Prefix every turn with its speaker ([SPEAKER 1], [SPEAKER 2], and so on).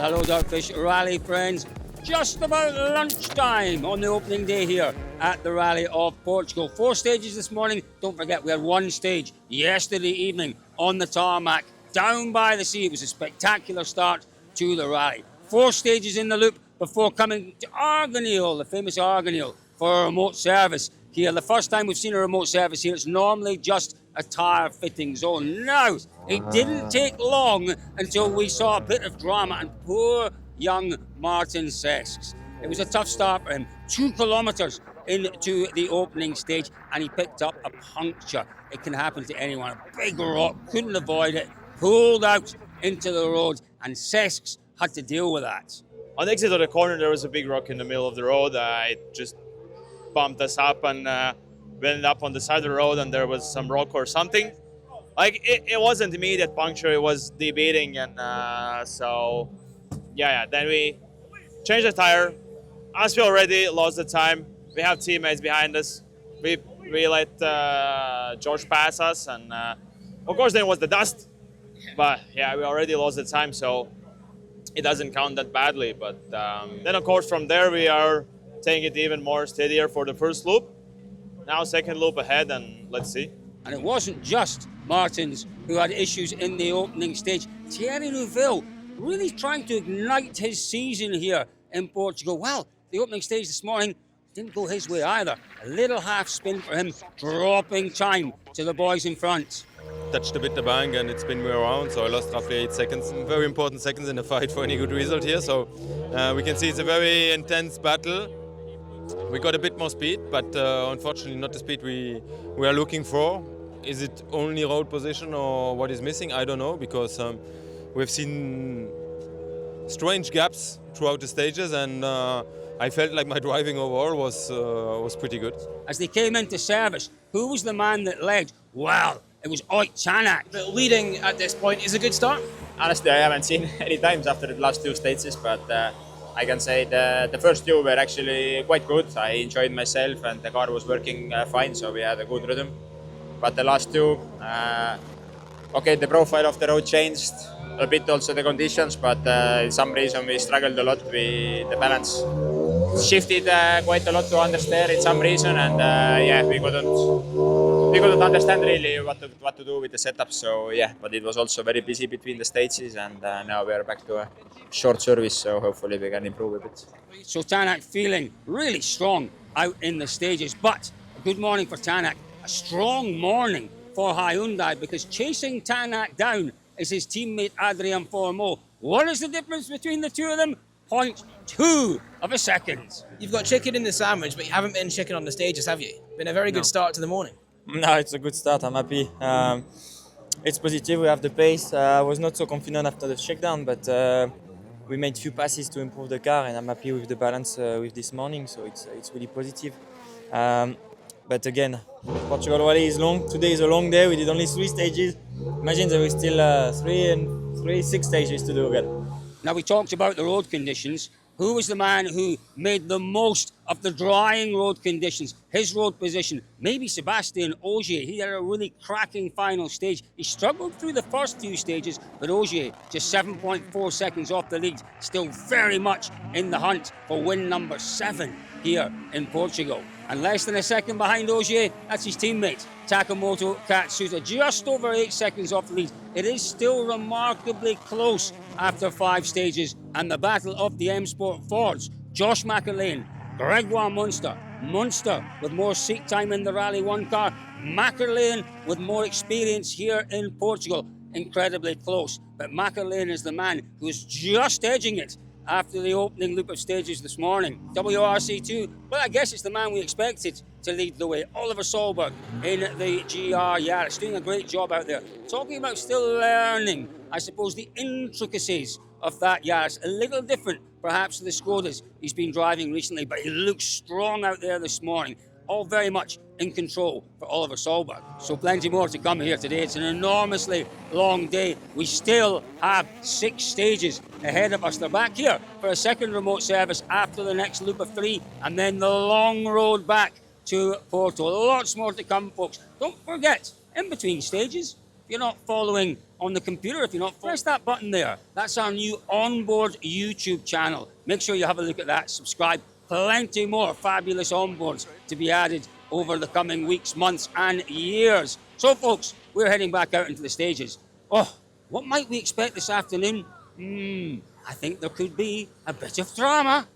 [SPEAKER 1] Well, hello Dartfish Rally friends. Just about lunchtime on the opening day here at the Rally of Portugal. 4 stages this morning. Don't forget, we had 1 stage yesterday evening on the tarmac down by the sea. It was a spectacular start to the rally. 4 stages in the loop before coming to Arganil, the famous Arganil, for a remote service here. The first time we've seen a remote service here, it's normally just a tyre fitting zone. Now, it didn't take long until we saw a bit of drama and poor young Martin Sesks. It was a tough start for him. 2 kilometres into the opening stage and he picked up a puncture. It can happen to anyone. A big rock, couldn't avoid it, pulled out into the road and Sesks had to deal with that.
[SPEAKER 2] On the exit of the corner, there was a big rock in the middle of the road. It just bumped us up and we ended up on the side of the road and there was some rock or something. Like, it wasn't immediate puncture, it was debeating, and then we changed the tire. As we already lost the time, we have teammates behind us. We let George pass us, and of course then it was the dust. But yeah, we already lost the time, so it doesn't count that badly. But then of course from there we are taking it even more steadier for the first loop. Now second loop ahead, and let's see.
[SPEAKER 1] And it wasn't just Martins who had issues in the opening stage. Thierry Neuville really trying to ignite his season here in Portugal. Well, the opening stage this morning didn't go his way either. A little half spin for him, dropping time to the boys in front.
[SPEAKER 3] Touched a bit the bank and it spun me around, so I lost roughly 8 seconds. Very important seconds in the fight for any good result here. So we can see it's a very intense battle. We got a bit more speed, but unfortunately not the speed we are looking for. Is it only road position or what is missing? I don't know, because we've seen strange gaps throughout the stages, and I felt like my driving overall was pretty good.
[SPEAKER 1] As they came into service, who was the man that led? Well, it was Tänak.
[SPEAKER 4] But leading at this point is a good start.
[SPEAKER 5] Honestly, I haven't seen any times after the last 2 stages, but I can say the first 2 were actually quite good. I enjoyed myself and the car was working fine, so we had a good rhythm. But the last 2, okay, the profile of the road changed a bit, also the conditions, but in some reason we struggled a lot. The balance shifted quite a lot to understeer in some reason, and we couldn't understand really what to do with the setup. So yeah, but it was also very busy between the stages, and now we are back to a short service, so hopefully we can improve a bit.
[SPEAKER 1] So Tanak feeling really strong out in the stages, but a good morning for Tanak. A strong morning for Hyundai, because chasing Tanak down is his teammate Adrian Formeau. What is the difference between the 2 of them? 0.2 of a second.
[SPEAKER 4] You've got chicken in the sandwich, but you haven't been chicken on the stages, have you? Been a very good start to the morning.
[SPEAKER 6] No, it's a good start. I'm happy. It's positive. We have the pace. I was not so confident after the shakedown, but we made few passes to improve the car, and I'm happy with the balance with this morning. So it's really positive. But again, Portugal Rally is long. Today is a long day. We did only 3 stages. Imagine there was still 6 stages to do again.
[SPEAKER 1] Now, we talked about the road conditions. Who was the man who made the most of the drying road conditions? His road position, maybe Sebastian Ogier. He had a really cracking final stage. He struggled through the first 2 stages, but Ogier just 7.4 seconds off the lead, still very much in the hunt for win number 7 here in Portugal. And less than a second behind Ogier, that's his teammate, Takamoto Katsuta, just over 8 seconds off the lead. It is still remarkably close after 5 stages, and the battle of the M Sport Fords. Josh McElwain, Gregoire Munster with more seat time in the Rally 1 car, McElwain with more experience here in Portugal. Incredibly close, but McElwain is the man who's just edging it after the opening loop of stages this morning. WRC2, well, I guess it's the man we expected to lead the way. Oliver Solberg in the GR Yaris, doing a great job out there. Talking about still learning, I suppose, the intricacies of that Yaris. A little different, perhaps, to the Skodas he's been driving recently, but he looks strong out there this morning. All very much in control for Oliver Solberg. So plenty more to come here today. It's an enormously long day. We still have 6 stages ahead of us. They're back here for a second remote service after the next loop of 3, and then the long road back to Porto. Lots more to come, folks. Don't forget, in between stages, you're not following on the computer, if you're not, press that button there. That's our new onboard YouTube channel. Make sure you have a look at that, subscribe. Plenty more fabulous onboards to be added over the coming weeks, months, and years. So, folks, we're heading back out into the stages. Oh, what might we expect this afternoon? I think there could be a bit of drama.